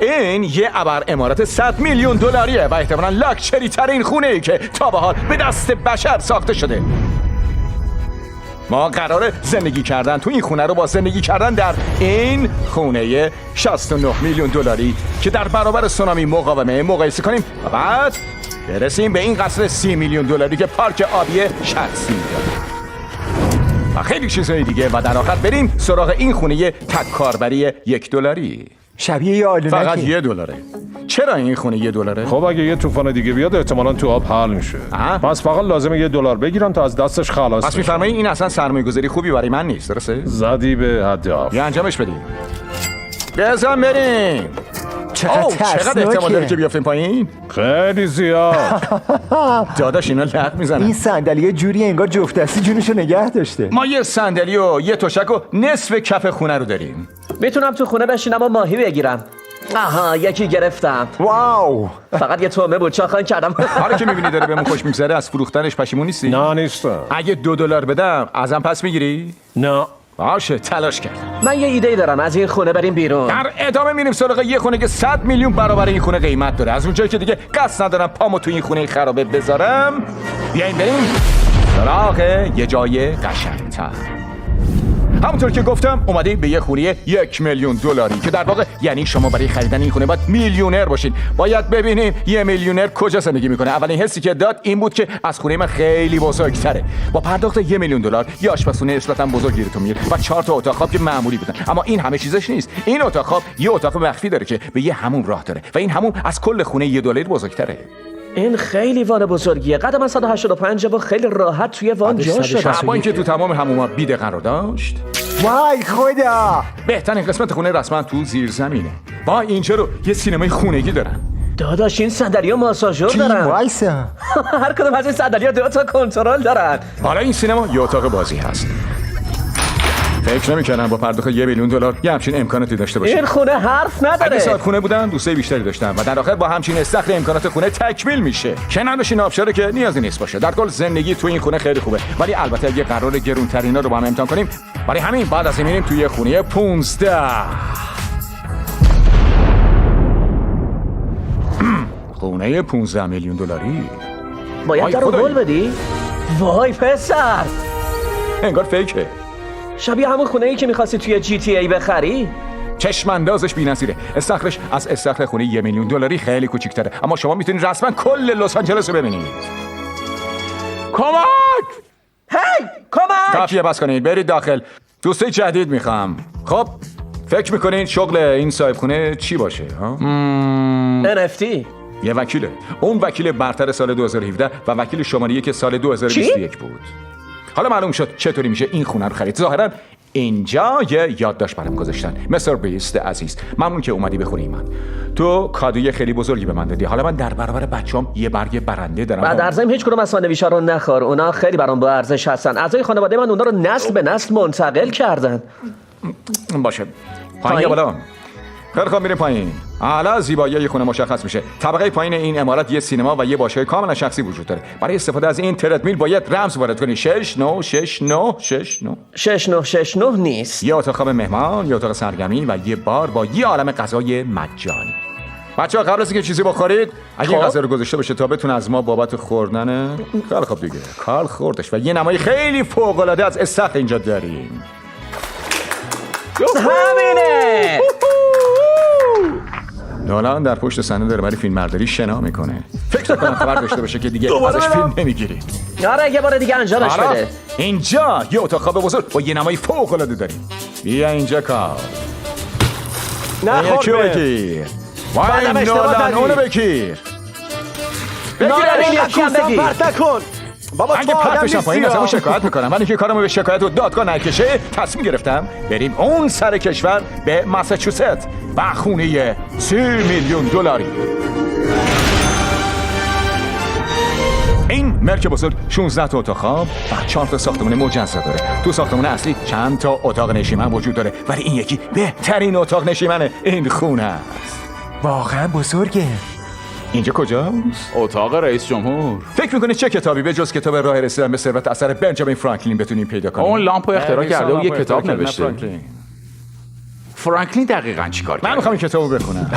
این یه ابر امارات 100 میلیون دلاریه و احتمالاً لاکچری ترین خونه ای که تا به حال به دست بشر ساخته شده. ما قراره زندگی کردن تو این خونه رو با زندگی کردن در این خونه 69 میلیون دلاری که در برابر سونامی مقاومه مقایسه کنیم و بعد برسیم به این قصر 30 میلیون دلاری که پارک آبی شخصی داره و خیلی چیزهای دیگه و در آخر بریم سراغ این خونه تک کاربری $1. شبیه یه آلونکی. فقط $1. چرا این خونه $1؟ خب اگه یه طوفان دیگه بیاد احتمالاً تو آب حل میشه. پس فقط لازمه $1 بگیرن تا از دستش خلاص پس بشه. میفرمایید این اصلا سرمایه‌گذاری خوبی برای من نیست، درسته؟ زدی به هدف. یا انجامش بدیم. بزن بریم. چقدر احتمال داره که بیافتیم پایین؟ خیلی زیاد. داداش اینا لق میزنن. این صندلی جوری انگار جفت دستی جونشو نگه داشته. ما یه صندلی و یه تشک و نصف کف خونه رو داریم. میتونم تو خونه بشینم و ماهی بگیرم. آها یکی گرفتم. واو. فقط یه تومه بود چاخان کردم. حالا که میبینی داره بهمون خوش میگذره از فروختنش پشیمون نیستی؟ نه نیستم. اگه $2 بدم ازم پس میگیری؟ نه. باشه تلاش کرد. من یه ایده دارم از این خونه بریم بیرون. در ادامه میریم سراغ یه خونه که 100 میلیون برابر این خونه قیمت داره. از اونجایی که دیگه قصد ندارم پامو تو این خونه خرابه بذارم، بیاین بریم سراغ یه جای قشنگ‌تر. همونطور که گفتم اومدیم به یه خونه $1 میلیون که در واقع یعنی شما برای خریدن این خونه باید میلیونر باشین. باید ببینیم یه میلیونر کجا زندگی میکنه. اولین حسی که داد این بود که از خونه من خیلی بزرگتره. با پرداخت $1 میلیون یه آشپزخونه نسبتاً بزرگ گیرتون میاد و 4 تا اتاق خواب که معمولی بودن. اما این همه چیزش نیست. این اتاق خواب یه اتاق مخفی داره که به یه حموم راه داره و این حموم از کل خونه $1 بزرگتره. این خیلی وان بزرگیه. قد من 185 و خیلی راحت توی وان جا شده. با اینکه تو تمام حموم‌ها بیده قرار داشت. وای خدا. بهترین قسمت خونه رسما تو زیر زمینه. با اینجا رو یه سینمای خونگی دارن. داداش این صندلی‌ها ماساژور دارن. وایسا. هر کدوم از این صندلی‌ها 2 تا کنترل دارن. حالا این سینما یه اتاق بازی هست. فکر نمی‌کردم با پرداخت $1 میلیون یه همچین امکاناتی داشته باشه. این خونه حرف نداره. اگه صاحب خونه بودن دوستای بیشتری داشتن و در آخر با همچین استخر امکانات خونه تکمیل میشه. کنار بشین آبشاره که نیازی نیست باشه. در کل زندگی تو این خونه خیلی خوبه. ولی البته اگه قرار گرون‌ترینا رو با هم امتحان کنیم، برای همین بعد از این میریم توی خونه 15. خونه $15 میلیون. باید در رو گل بدی؟ وای پسر. انگار فیکه. شبیه همون خونه ای که می‌خواستی توی GTA بخری؟ چشم اندازش بی‌نظیره. استخرش از استخر خونه $1 میلیون خیلی کوچیک‌تره. اما شما میتونید رسما کل لس آنجلس رو ببینید. کمک! هی کمک! کافیه بس کنید برید داخل. دوستای جدید میخوام. خب فکر میکنین شغل این صاحب خونه چی باشه ها؟ NFT. یه وکیله. اون وکیل برتر سال 2017 و وکیل شماره که سال 2021 بود. حالا معلوم شد چطوری میشه این خونه رو خرید. ظاهرا اینجا یه یادداشت برام گذاشتن. مستر بیست عزیز، ممنون که اومدی به خونه من. تو کادوی خیلی بزرگی به من دادی. حالا من در برابر بچه‌ام یه برگ برنده دارم. بعد در ضمن هیچ کدوم از ساندویچ‌ها رو نخور. اونا خیلی برام با ارزش هستن. اعضای خانواده من اونا رو نسل به نسل منتقل کردن. باشه. پایین بالا. خیلی خوب میریم پایین. حالا زیبایی یه خونه مشخص میشه. طبقه پایین این عمارت یه سینما و یه باشگاه کاملا شخصی وجود داره. برای استفاده از این تردمیل باید رمز وارد کنی. 6969 نیست. یه اتاق خواب مهمان، یه اتاق سرگرمی و یه بار با یه عالمه غذای مجانی. بچه‌ها قبل از اینکه چیزی بخورید، اگه این غذا رو گذاشته باشه تا بتونه از ما بابت خوردن. خیلی خوب دیگه. کال خوردش و یه نمای خیلی فوق‌العاده از استخر اینجا داریم. همینه. نولان در پشت صحنه داره برای فیلمبرداری شنا میکنه. فکر نکنم خبر داشته باشه که دیگه ازش فیلم نمیگیری. آره یه بار دیگه انجامش بده. اینجا یه اتاق خواب بزرگ با یه نمای فوق‌العاده داریم. بیا اینجا کار. نخور بگیر. وای نولان اونو بگیر. نکن. بابا اگه پرتشم پایین از همون شکایت میکنم. من که کارمو به شکایت و دادگاه نکشه تصمیم گرفتم بریم اون سر کشور به ماساچوست و خونه $30 میلیون. این مرکب بزرگ 16 تا اتاق خواب و 4 تا ساختمان مجزا داره. تو ساختمان اصلی چند تا اتاق نشیمن وجود داره ولی این یکی بهترین اتاق نشیمن این خونه است. واقعا بزرگه. اینجا کجاست؟ اتاق رئیس جمهور. فکر میکنید چه کتابی به جز کتاب راه رسیدن به ثروت اثر بنجامین فرانکلین بتونیم پیدا کنیم؟ اون لامپو اختراع کرده و یه کتاب نوشته. فرانکلین. فرانکلین دقیقاً چیکار کرد؟ من میخوام این کتابو بخونم.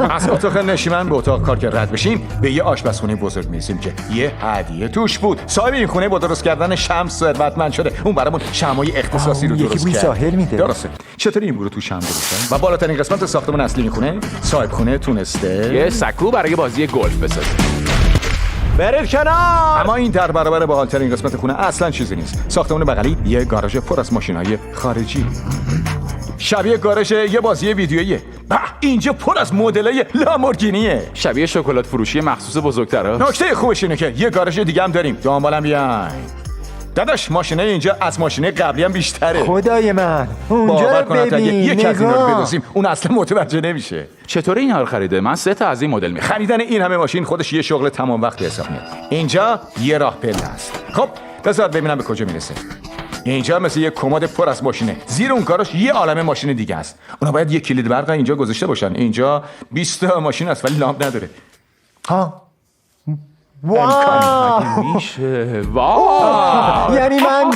از اتاق نشیمن به اتاق کار که رد بشیم به یه آشپزخونه بزرگ میرسیم که یه هدیه توش بود. صاحب این خونه با درست کردن شمس ثروتمند شده. اون برامون شمعای اختصاصی رو یکی درست بوی کرد. ساحل میده. درسته. چطوری این رو تو شمع درست؟ و بالاترین قسمت ساختمان اصلی این خونه صاحب خونه تونسته یه سکو برای بازی گلف بسازه. برید کنار. اما این در برابر باحال‌ترین قسمت خونه اصلا چیزی نیست. ساختمان بغلی یه گاراژ پر از ماشین‌های خارجی. شبیه گاراژ یه بازی ویدیوییه. اینجا پر از مدلای لامبورگینیه. شبیه شکلات فروشی مخصوص بزرگترا. نکته خوبش اینه که یه گاراژ دیگه هم داریم. دنبالم بیاین. داداش ماشینای اینجا از ماشینای قبلی هم بیشتره. خدای من اونجا باور رو کن اگه ببین. یک از اینا رو نگاه. بدوزیم اون اصلا متوجه نمیشه. چطوری اینا رو خریده؟ من 3 تا از این مدل میخرم. خریدن این همه ماشین خودش یه شغل تمام وقت حساب میاد. اینجا یه راه پله است. خب بذار ببینم به کجا میرسه. اینجا مثل یه کمد پر از ماشینه. زیر اون کاراش یه عالمه ماشین دیگه است. اونا باید یه کلید برق اینجا گذاشته باشن. اینجا 20 تا ماشین است ولی لامپ نداره. ها واو. میشه. واو. یعنی من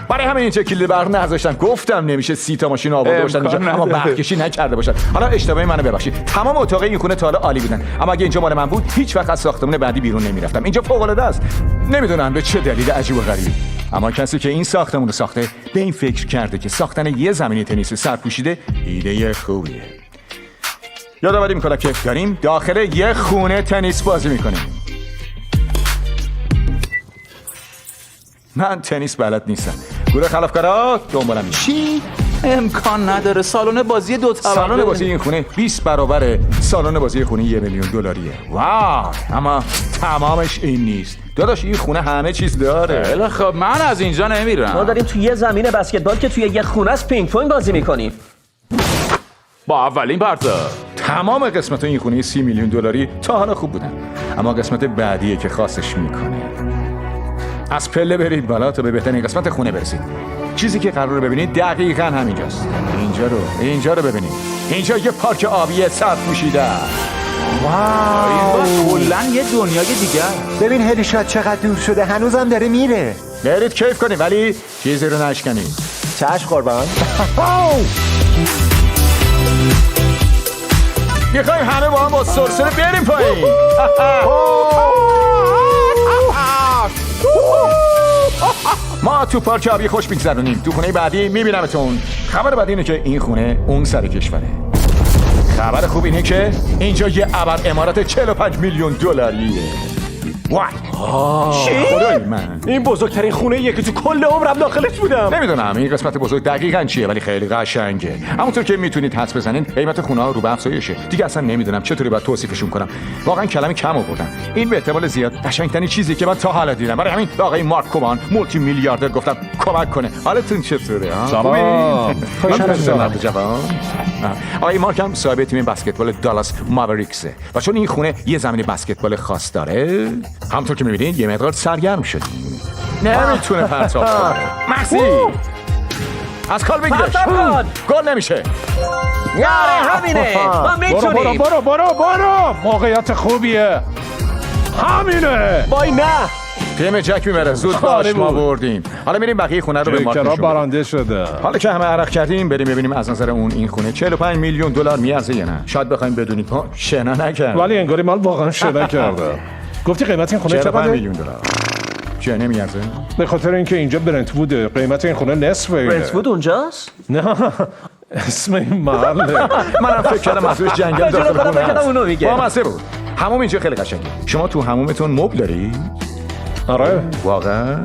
برای همین اینجا کلید برق نذاشتن. گفتم نمیشه 30 تا ماشین آورده باشن اینجا امکان اما نداره. برق کشی نکرده باشن. حالا اشتباهی منو ببخشید. تمام اتاق این خونه تا حالا عالی بودن. اما اگه اینجا مال من بود هیچ وقت از ساختمون بعدی بیرون نمیرفتم. اینجا فوق العاده است. نمیدونم به چه دلیل عجیب و غریبی. اما کسی که این ساختمون رو ساخته به این فکر کرده که ساختن یه زمین تنیس سرپوشیده ایده خوبیه. یادآوری میکنم که داریم داخل یه خونه تنیس بازی میکنیم. من تنیس بلد نیستم. گروه خلافکارا دنبالم میاد. چی؟ امکان نداره. سالن بازی 2 طبقه. سالن بازی این خونه 20 برابر سالن بازی خونه 1 میلیون دلاریه. واو! اما تمامش این نیست. داداش این خونه همه چیز داره. خیلی خب من از اینجا ما نمیرم. داریم توی یه زمین بسکتبال که توی یه خونه از پینگ پونگ بازی میکنیم. با اولین پرتا. تمام قسمت این خونه 30 میلیون دلاری تا حالا خوب بودن. اما قسمت بعدیه که خاصش میکنه. از پله برید بالا تا به بهترین قسمت خونه برسید. چیزی که قراره ببینید دقیقاً همینجاست. اینجا رو ببینید. اینجا یه پارک آبی سرپوشیده. این کلا یه دنیای دیگه. ببین هلیشات چقدر دور شده هنوزم داره میره. برید کیف کنید ولی چیزی رو نشکنید. چشم قربان. میخوایم همه با هم با سرسره بریم پایین. ما تو پارک آبی خوش میگذرونیم. تو خونه بعدی میبینمتون. خبر بعدی اینه که این خونه اون سر کشوره. خبر خوب اینه که اینجا یه ابر امارات 45 میلیون دلاریه. وای خدای من این بزرگترین خونه یکی تو کل عمرم داخلش بودم. نمیدونم این قسمت بزرگ دقیقاً چیه ولی خیلی قشنگه. همونطور که میتونید حدس بزنید قیمت خونه ها رو به افزایشه. دیگه اصلا نمیدونم چطوری باید توصیفشون کنم. واقعا کلمه کم آوردم. این به احتمال زیاد قشنگترین چیزی که من تا حالا دیدم. برای همین به آقای مارک کومان مولتی میلیاردر گفتم کمک کنه. حالتون چطوره؟ سلام. خوشحالم جوان. آقای مارک هم صاحب تیم بسکتبال دالاس ماوریکسه و چون این خونه یه زمین بسکتبال خاص داره همونطور که میبینید یه مقدار سرگرم شدیم. نمیتونه پرتاب کنه. مرسی. از کال بگیرش. پرتاب کن. گل نمیشه. آره همینه. ما میتونیم. برو موقعیت خوبیه. همینه. وای نه. تیم جک میبره. زود باش ما بردیم. حالا میریم بقیه خونه رو به مارک جکرا نشون بدیم. برنده شده. حالا که همه عرق کردیم بریم ببینیم از نظر اون این خونه 45 میلیون دلار میارزه یا نه. شاید بخوایم بدونید. شنا نکرد. ولی انگاری من واقعا شده کرده. گفتی قیمت این خونه 45 چقدره؟ میلیون دلار. چه نمیارزه؟ به خاطر اینکه اینجا برنت‌ووده. قیمت این خونه نصفه. برنت‌وود اونجاست؟ نه اسم این محله. منم فکر کردم مسئولش جنگل داخل خودم خونه فکر کردم است. اونو میگه. با مزه بود. حموم اینجا خیلی قشنگه. شما تو حمومتون مبل داری؟ آره. واقعا؟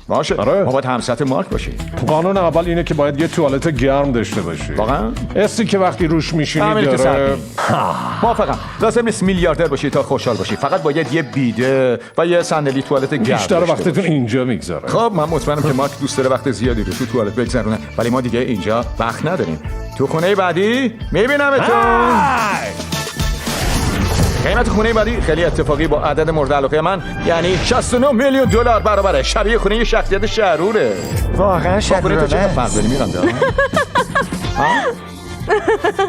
باشه. آره. ما باید همسط مارک باشی. قانون اول اینه که باید یه توالت گرم داشته باشی. واقعا؟ استی که وقتی روش میشینی همینی که داره. موافقم. لازم نیست میلیاردر باشی تا خوشحال باشی. فقط باید یه بیده و یه صندلی توالت گرم بیشتر داشته وقتتون باشی. اینجا میگذره. خب من مطمئنم که مارک دوست داره وقت زیادی رو تو توالت بگذرونه ولی ما دیگه اینجا وقت نداریم. تو خونه بعدی میبینمتون. قیمت خونه بعدی خیلی اتفاقی با عدد مورد علاقه من یعنی 69 میلیون دلار برابره. شبیه خونه یه شخصیت شهروره. واقعا خونه تو چقدر شرورانه. فرق داری میرم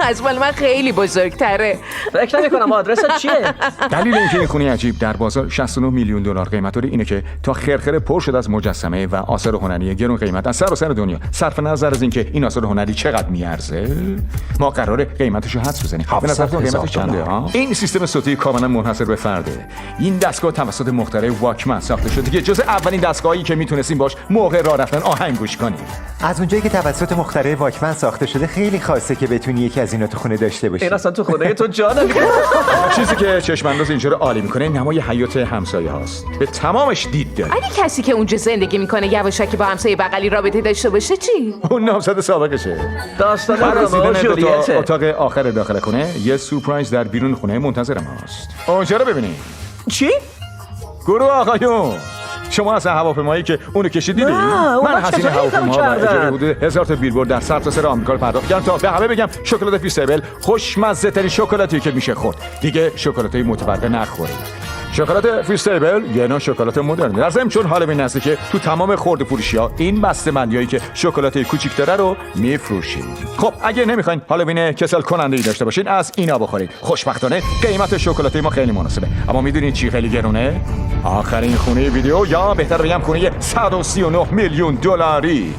از مال من خیلی بزرگتره. فکر نمی‌کنم آدرست چیه؟ دلیل اینکه این خونه عجیب در بازار 69 میلیون دلار قیمت داره اینه که تا خرخره پر شده از مجسمه و آثار هنری گرون قیمت از سراسر دنیا. صرف نظر از اینکه این آثار هنری چقدر میارزه، ما قراره قیمتش رو حدس بزنیم. به نظرتون قیمتش چنده ها؟ این سیستم صوتی کاملا منحصر به فرده. این دستگاه توسط مخترع واکمن ساخته شده که جز اولین دستگاهی که میتونستیم باش موقع راه رفتن آهنگ گوش کنیم. از اونجایی که توسط مخترع واکمن ساخته شده خیلی خاصه که بتونی یکی از اینا تو خونه داشته باشی. این اصلا تو خونه تو جا نمی‌کنه. چیزی که چشم انداز اینجا رو عالی میکنه نمای حیات همسایه هاست. به تمامش دید داره. اگه کسی که اونجا زندگی میکنه یواشکی با همسایه بغلی رابطه داشته باشه چی؟ اون نامزد سابقشه. داستان بعد از رومئو و دیدن جولیت. اتاق آخر داخل خونه یه سورپرایز در بیرون خونه منتظر ماست. اونجا رو ببینید. چی؟ گروه آقایون، شما اصلا هواپیمایی که اونو کشیدید دیدین؟ نه، اون من وقت هزینه چطوری این کارو هواپیما و کردن؟ اجاره حدود 1000 تا بیلبورد در سرتاسر آمریکا رو پرداخت کردم تا به همه بگم شکلات فیستیبل خوشمزه ترین شکلاتی که میشه خورد. دیگه شکلاتای متبرقه نخورید. شکلات فیستیبل یه نوع شکلات مدرن. در ضمن چون هالووین نزدیکه تو تمام خرده فروشی‌ها این بسته‌بندیایی که شکلات کوچیک داره رو میفروشید. خب اگه نمیخواین هالووین کسل کننده‌ای داشته باشین از اینا بخورید. خوشبختانه قیمت شکلات ما خیلی مناسبه. اما میدونید چی خیلی گرونه؟ آخرین خونه ویدیو، یا بهتر بگم خونه 139 میلیون دلاری.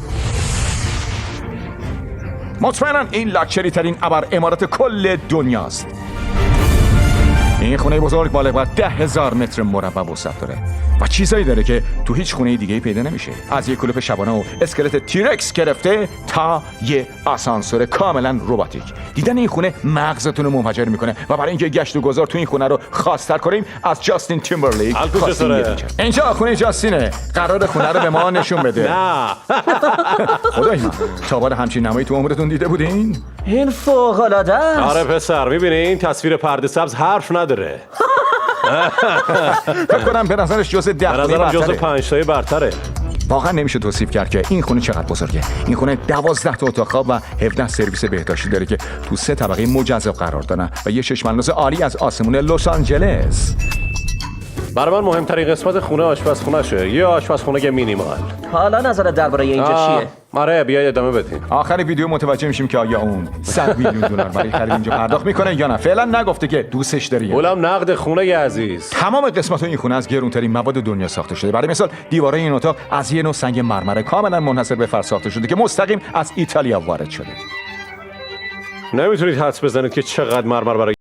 مطمئناً این لاکچری ترین ابر امارات کل دنیاست. این خونه بزرگ بالغ بر 10,000 متر مربع وسعت داره و چیزایی داره که تو هیچ خونه دیگه پیدا نمیشه. از یه کلوپ شبانه و اسکلت تیرکس گرفته تا یه آسانسور کاملا رباتیک. دیدن این خونه مغزتون رو منفجر میکنه و برای اینکه گشت و گذار تو این خونه رو خاص‌تر کنیم از جاستین تیمبرلیک خواستیم یه دیگر. اینجا خونه جاستینه. قرار خونه رو به ما نشون بده. نه خدای من، تا بار همچین نمایی تو عمرتون دیده بودین؟ این فوق‌العاده است. آره پسر، میبینی این تصویر پرده سبز حرف نداره. فکر کنم به نظرش جز 10 به نظرم جزو 5 تای برتره. واقعا نمیشه توصیف کرد که این خونه چقدر بزرگه. این خونه 12 تا اتاق خواب و 17 سرویس بهداشتی داره که تو 3 طبقه مجزا قرار دارن و یه چشم‌انداز عالی از آسمون لس آنجلس. برای من مهمترین قسمت خونه آشپزخونه‌شه. یه آشپزخونه مینیمال. حالا نظرت درباره اینجا چیه؟ آره بیاید ادامه بدیم. آخر ویدیو متوجه میشیم که آیا اون 100 میلیون دلار برای خرید اینجا پرداخت میکنه یا نه. فعلا نگفته که دوستش داری. اولم نقد خونه عزیز. تمام قسمت این خونه از گرونترین مواد دنیا ساخته شده. برای مثال دیوارای این اتاق از یه نوع سنگ مرمر کاملا منحصر به فرد ساخته شده که مستقیم از ایتالیا وارد شده. نمیتونید حدس بزنید که چقدر مرمر برای